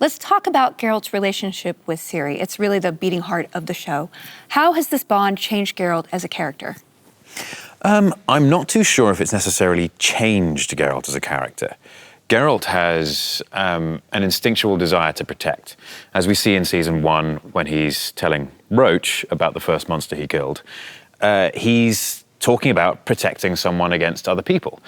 Let's talk about Geralt's relationship with Ciri. It's really the beating heart of the show. How has this bond changed Geralt as a character? I'm not too sure if it's necessarily changed Geralt as a character. Geralt has an instinctual desire to protect. As we see in season 1, when he's telling Roach about the first monster he killed, he's talking about protecting someone against other people.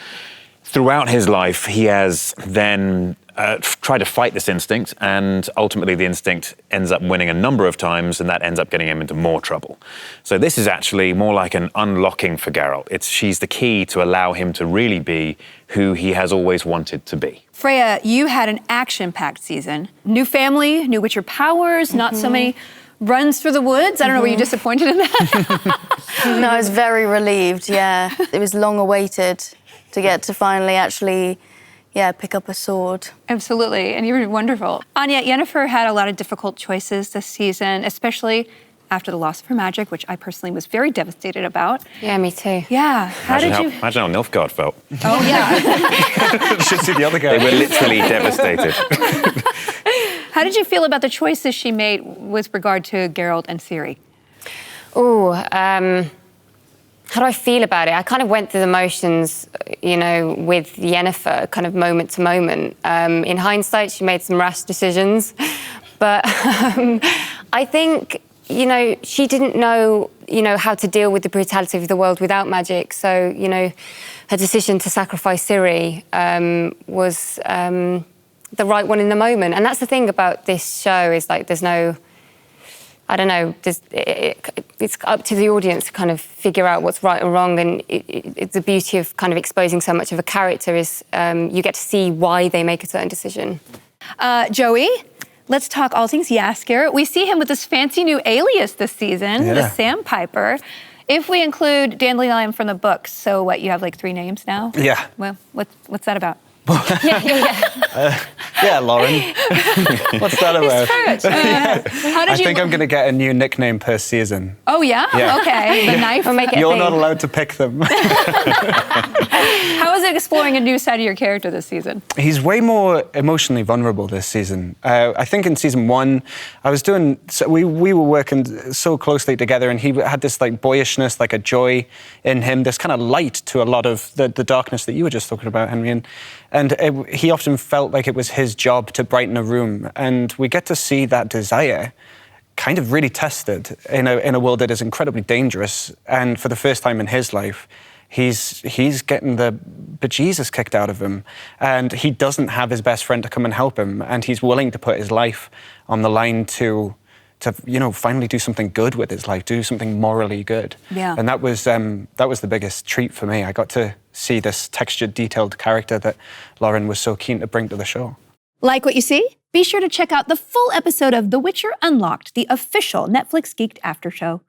Throughout his life, he has then tried to fight this instinct, and ultimately the instinct ends up winning a number of times, and that ends up getting him into more trouble. So this is actually more like an unlocking for Geralt. She's the key to allow him to really be who he has always wanted to be. Freya, you had an action-packed season. New family, new Witcher powers, not so many runs through the woods. I don't know, were you disappointed in that? No, I was very relieved, yeah. It was long awaited to get to finally actually, pick up a sword. Absolutely, and you were wonderful. Anya, Yennefer had a lot of difficult choices this season, especially after the loss of her magic, which I personally was very devastated about. Yeah, me too. Yeah, Imagine how Nilfgaard felt. Oh, yeah. You should see the other guy. They were literally devastated. How did you feel about the choices she made with regard to Geralt and Ciri? How do I feel about it? I kind of went through the motions, with Yennefer, kind of moment to moment. In hindsight, she made some rash decisions. But I think, she didn't know, how to deal with the brutality of the world without magic. So, her decision to sacrifice Ciri was the right one in the moment. And that's the thing about this show is, there's no... I don't know, it's up to the audience to kind of figure out what's right or wrong, and it's the beauty of kind of exposing so much of a character is you get to see why they make a certain decision. Joey, let's talk all things Jaskier. We see him with this fancy new alias this season, the Sandpiper. If we include Dandelion from the books, so what, you have 3 names now? Yeah. Well, what's that about? Lauren. What's that about? How I think I'm going to get a new nickname per season. Oh, yeah? Okay. The knife? We'll make it You're not allowed to pick them. How is it exploring a new side of your character this season? He's way more emotionally vulnerable this season. I think in season 1, we were working so closely together, and he had this boyishness, a joy in him, this kind of light to a lot of the darkness that you were just talking about, Henry. And he often felt like it was his job to brighten a room. And we get to see that desire kind of really tested in a world that is incredibly dangerous. And for the first time in his life, he's getting the bejesus kicked out of him. And he doesn't have his best friend to come and help him. And he's willing to put his life on the line to finally do something good with his life, do something morally good. Yeah. And that was the biggest treat for me. I got to see this textured, detailed character that Lauren was so keen to bring to the show. Like what you see? Be sure to check out the full episode of The Witcher Unlocked, the official Netflix Geeked After Show.